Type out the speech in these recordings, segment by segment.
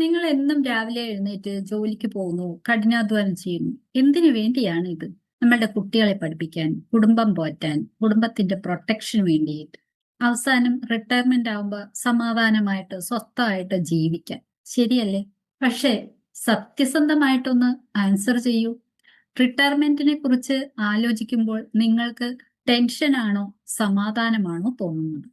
നിങ്ങൾ എന്നും രാവിലെ എഴുന്നേറ്റ് ജോലിക്ക് പോകുന്നു, കഠിനാധ്വാനം ചെയ്യുന്നു. എന്തിനു വേണ്ടിയാണ് ഇത്? നമ്മളുടെ കുട്ടികളെ പഠിപ്പിക്കാൻ, കുടുംബം പോറ്റാൻ, കുടുംബത്തിന്റെ പ്രൊട്ടക്ഷന് വേണ്ടിയിട്ട്. അവസാനം റിട്ടയർമെന്റ് ആവുമ്പോൾ സമാധാനമായിട്ട് സ്വസ്ഥമായിട്ട് ജീവിക്കാൻ. ശരിയല്ലേ? പക്ഷേ സത്യസന്ധമായിട്ടൊന്ന് ആൻസർ ചെയ്യൂ. റിട്ടയർമെന്റിനെ കുറിച്ച് ആലോചിക്കുമ്പോൾ നിങ്ങൾക്ക് ടെൻഷനാണോ സമാധാനമാണോ തോന്നുന്നത്?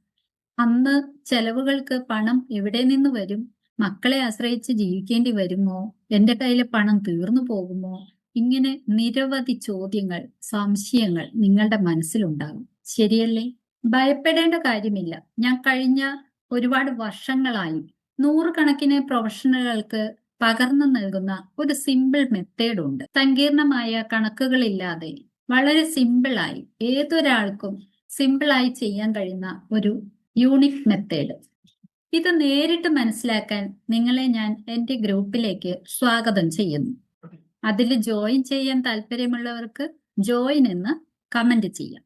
അന്ന് ചെലവുകൾക്ക് പണം എവിടെ നിന്ന് വരും? മക്കളെ ആശ്രയിച്ച് ജീവിക്കേണ്ടി വരുമോ? എന്റെ കയ്യിലെ പണം തീർന്നു പോകുമോ? ഇങ്ങനെ നിരവധി ചോദ്യങ്ങൾ, സംശയങ്ങൾ നിങ്ങളുടെ മനസ്സിലുണ്ടാകും. ശരിയല്ലേ? ഭയപ്പെടേണ്ട കാര്യമില്ല. ഞാൻ കഴിഞ്ഞ ഒരുപാട് വർഷങ്ങളായി നൂറുകണക്കിന് പ്രൊഫഷണലുകൾക്ക് പകർന്നു നൽകുന്ന ഒരു സിമ്പിൾ മെത്തേഡ് ഉണ്ട്. സങ്കീർണമായ കണക്കുകളില്ലാതെ വളരെ സിമ്പിളായി ഏതൊരാൾക്കും സിമ്പിളായി ചെയ്യാൻ കഴിയുന്ന ഒരു യൂണിക് മെത്തേഡ്. ഇത് നേരിട്ട് മനസ്സിലാക്കാൻ നിങ്ങളെ ഞാൻ എന്റെ ഗ്രൂപ്പിലേക്ക് സ്വാഗതം ചെയ്യുന്നു. അതിൽ ജോയിൻ ചെയ്യാൻ താല്പര്യമുള്ളവർക്ക് ജോയിൻ എന്ന് കമന്റ് ചെയ്യാം.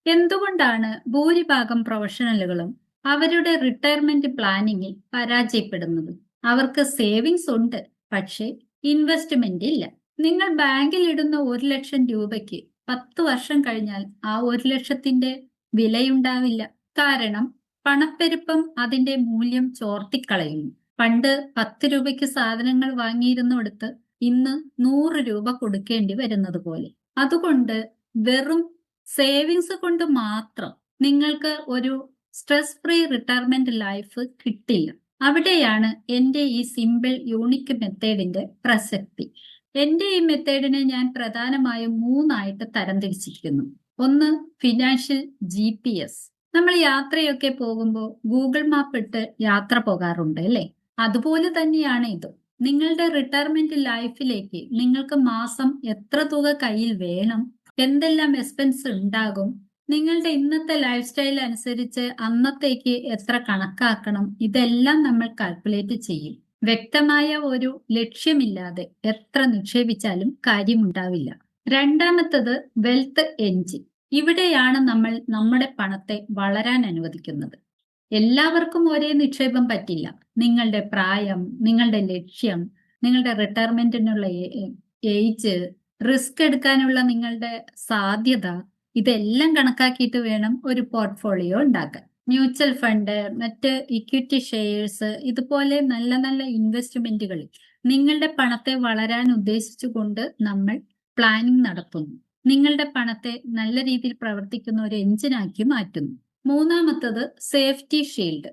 എന്തുകൊണ്ടാണ് ഭൂരിഭാഗം പ്രൊഫഷണലുകളും അവരുടെ റിട്ടയർമെന്റ് പ്ലാനിങ്ങിൽ പരാജയപ്പെടുന്നത്? അവർക്ക് സേവിങ്സ് ഉണ്ട്, പക്ഷേ ഇൻവെസ്റ്റ്മെന്റ് ഇല്ല. നിങ്ങൾ ബാങ്കിൽ ഇടുന്ന 1,00,000 രൂപയ്ക്ക് 10 വർഷം കഴിഞ്ഞാൽ ആ 1,00,000ത്തിന്റെ വിലയുണ്ടാവില്ല. കാരണം പണപ്പെരുപ്പം അതിന്റെ മൂല്യം ചോർത്തിക്കളയുന്നു. പണ്ട് 10 രൂപയ്ക്ക് സാധനങ്ങൾ വാങ്ങിയിരുന്നിടത്ത് ഇന്ന് 100 രൂപ കൊടുക്കേണ്ടി വരുന്നത് പോലെ. അതുകൊണ്ട് വെറും സേവിങ്സ് കൊണ്ട് മാത്രം നിങ്ങൾക്ക് ഒരു സ്ട്രെസ് ഫ്രീ റിട്ടയർമെന്റ് ലൈഫ് കിട്ടില്ല. അവിടെയാണ് എന്റെ ഈ സിമ്പിൾ യൂണിക് മെത്തേഡിന്റെ പ്രസക്തി. എന്റെ ഈ മെത്തേഡിനെ ഞാൻ പ്രധാനമായും 3ആയിട്ട് തരംതിരിച്ചിരിക്കുന്നു. ഒന്ന്, ഫിനാൻഷ്യൽ GPS. നമ്മൾ യാത്രയൊക്കെ പോകുമ്പോൾ ഗൂഗിൾ മാപ്പ് ഇട്ട് യാത്ര പോകാറുണ്ട് അല്ലേ? അതുപോലെ തന്നെയാണ് ഇത്. നിങ്ങളുടെ റിട്ടയർമെന്റ് ലൈഫിലേക്ക് നിങ്ങൾക്ക് മാസം എത്ര തുക കയ്യിൽ വേണം, എന്തെല്ലാം എക്സ്പെൻസ് ഉണ്ടാകും, നിങ്ങളുടെ ഇന്നത്തെ ലൈഫ് സ്റ്റൈൽ അനുസരിച്ച് അന്നത്തേക്ക് എത്ര കണക്കാക്കണം, ഇതെല്ലാം നമ്മൾ കാൽക്കുലേറ്റ് ചെയ്യും. വ്യക്തമായ ഒരു ലക്ഷ്യമില്ലാതെ എത്ര നിക്ഷേപിച്ചാലും കാര്യമുണ്ടാവില്ല. രണ്ടാമത്തത് വെൽത്ത് എൻജിൻ. ഇവിടെയാണ് നമ്മൾ നമ്മുടെ പണത്തെ വളരാൻ അനുവദിക്കുന്നത്. എല്ലാവർക്കും ഒരേ നിക്ഷേപം പറ്റില്ല. നിങ്ങളുടെ പ്രായം, നിങ്ങളുടെ ലക്ഷ്യം, നിങ്ങളുടെ റിട്ടയർമെന്റിനുള്ള ഏജ്, റിസ്ക് എടുക്കാനുള്ള നിങ്ങളുടെ സാധ്യത, ഇതെല്ലാം കണക്കാക്കിയിട്ട് വേണം ഒരു പോർട്ട്ഫോളിയോ ഉണ്ടാക്കാൻ. മ്യൂച്വൽ ഫണ്ട്, മറ്റ് ഇക്വിറ്റി ഷെയർസ്, ഇതുപോലെ നല്ല നല്ല ഇൻവെസ്റ്റ്മെന്റുകളിൽ നിങ്ങളുടെ പണത്തെ വളരാൻ ഉദ്ദേശിച്ചുകൊണ്ട് നമ്മൾ പ്ലാനിങ് നടത്തുന്നു. നിങ്ങളുടെ പണത്തെ നല്ല രീതിയിൽ പ്രവർത്തിക്കുന്ന ഒരു എഞ്ചിനാക്കി മാറ്റുന്നു. മൂന്നാമത്തത് സേഫ്റ്റി ഷീൽഡ്.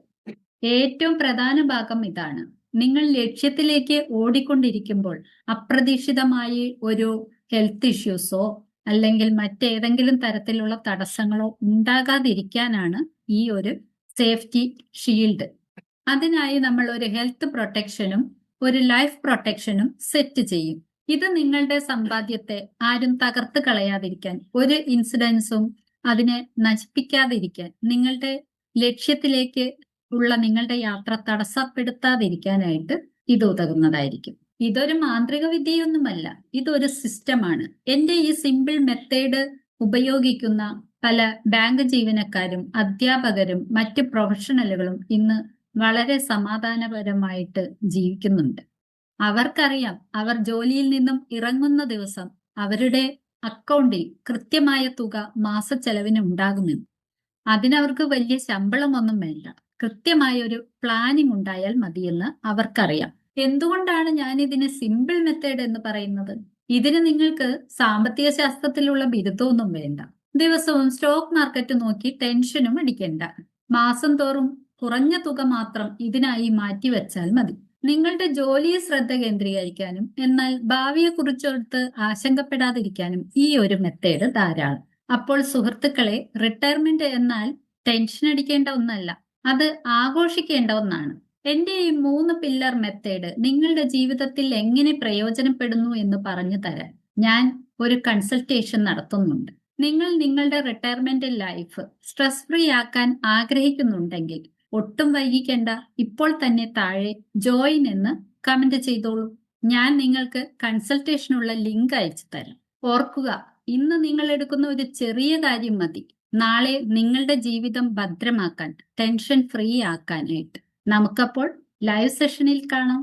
ഏറ്റവും പ്രധാന ഭാഗം ഇതാണ്. നിങ്ങൾ ലക്ഷ്യത്തിലേക്ക് ഓടിക്കൊണ്ടിരിക്കുമ്പോൾ അപ്രതീക്ഷിതമായി ഒരു ഹെൽത്ത് ഇഷ്യൂസോ അല്ലെങ്കിൽ മറ്റേതെങ്കിലും തരത്തിലുള്ള തടസ്സങ്ങളോ ഉണ്ടാകാതിരിക്കാനാണ് ഈ ഒരു സേഫ്റ്റി ഷീൽഡ്. അതിനായി നമ്മൾ ഒരു ഹെൽത്ത് പ്രൊട്ടക്ഷനും ഒരു ലൈഫ് പ്രൊട്ടക്ഷനും സെറ്റ് ചെയ്യും. ഇത് നിങ്ങളുടെ സമ്പാദ്യത്തെ ആരും തകർത്ത് കളയാതിരിക്കാൻ, ഒരു ഇൻസിഡൻസും അതിനെ നശിപ്പിക്കാതിരിക്കാൻ, നിങ്ങളുടെ ലക്ഷ്യത്തിലേക്ക് ഉള്ള നിങ്ങളുടെ യാത്ര തടസ്സപ്പെടുത്താതിരിക്കാനായിട്ട് ഇത് ഉതകുന്നതായിരിക്കും. ഇതൊരു മാന്ത്രിക വിദ്യയൊന്നുമല്ല, ഇതൊരു സിസ്റ്റമാണ്. എന്റെ ഈ സിമ്പിൾ മെത്തേഡ് ഉപയോഗിക്കുന്ന പല ബാങ്ക് ജീവനക്കാരും അധ്യാപകരും മറ്റ് പ്രൊഫഷണലുകളും ഇന്ന് വളരെ സമാധാനപരമായിട്ട് ജീവിക്കുന്നുണ്ട്. അവർക്കറിയാം അവർ ജോലിയിൽ നിന്നും ഇറങ്ങുന്ന ദിവസം അവരുടെ അക്കൗണ്ടിൽ കൃത്യമായ തുക മാസച്ചെലവിന് ഉണ്ടാകുമെന്ന്. അതിനവർക്ക് വലിയ ശമ്പളമൊന്നും വേണ്ട, കൃത്യമായ ഒരു പ്ലാനിംഗ് ഉണ്ടായാൽ മതിയെന്ന് അവർക്കറിയാം. എന്തുകൊണ്ടാണ് ഞാൻ ഇതിന് സിമ്പിൾ മെത്തേഡ് എന്ന് പറയുന്നത്? ഇതിന് നിങ്ങൾക്ക് സാമ്പത്തിക ശാസ്ത്രത്തിലുള്ള ബിരുദമൊന്നും വേണ്ട. ദിവസവും സ്റ്റോക്ക് മാർക്കറ്റ് നോക്കി ടെൻഷനും അടിക്കേണ്ട. മാസം തോറും കുറഞ്ഞ തുക മാത്രം ഇതിനായി മാറ്റിവെച്ചാൽ മതി. നിങ്ങളുടെ ജോലിയെ ശ്രദ്ധ കേന്ദ്രീകരിക്കാനും എന്നാൽ ഭാവിയെ കുറിച്ചോർത്ത് ആശങ്കപ്പെടാതിരിക്കാനും ഈ ഒരു മെത്തേഡ് ധാരാളം. അപ്പോൾ സുഹൃത്തുക്കളെ, റിട്ടയർമെന്റ് എന്നാൽ ടെൻഷൻ അടിക്കേണ്ട ഒന്നല്ല, അത് ആഘോഷിക്കേണ്ട ഒന്നാണ്. എന്റെ ഈ 3 പില്ലർ മെത്തേഡ് നിങ്ങളുടെ ജീവിതത്തിൽ എങ്ങനെ പ്രയോജനപ്പെടുന്നു എന്ന് പറഞ്ഞു തരാൻ ഞാൻ ഒരു കൺസൾട്ടേഷൻ നടത്തുന്നുണ്ട്. നിങ്ങൾ നിങ്ങളുടെ റിട്ടയർമെന്റ് ലൈഫ് സ്ട്രെസ് ഫ്രീ ആക്കാൻ ആഗ്രഹിക്കുന്നുണ്ടെങ്കിൽ ഒട്ടും വൈകിക്കേണ്ട, ഇപ്പോൾ തന്നെ താഴെ ജോയിൻ എന്ന് കമന്റ് ചെയ്തോളൂ. ഞാൻ നിങ്ങൾക്ക് കൺസൾട്ടേഷനുള്ള ലിങ്ക് അയച്ചു തരാം. ഓർക്കുക, ഇന്ന് നിങ്ങൾ എടുക്കുന്ന ഒരു ചെറിയ കാര്യം മതി നാളെ നിങ്ങളുടെ ജീവിതം ഭദ്രമാക്കാൻ, ടെൻഷൻ ഫ്രീ ആക്കാനായിട്ട്. നമുക്കപ്പോൾ ലൈവ് സെഷനിൽ കാണാം.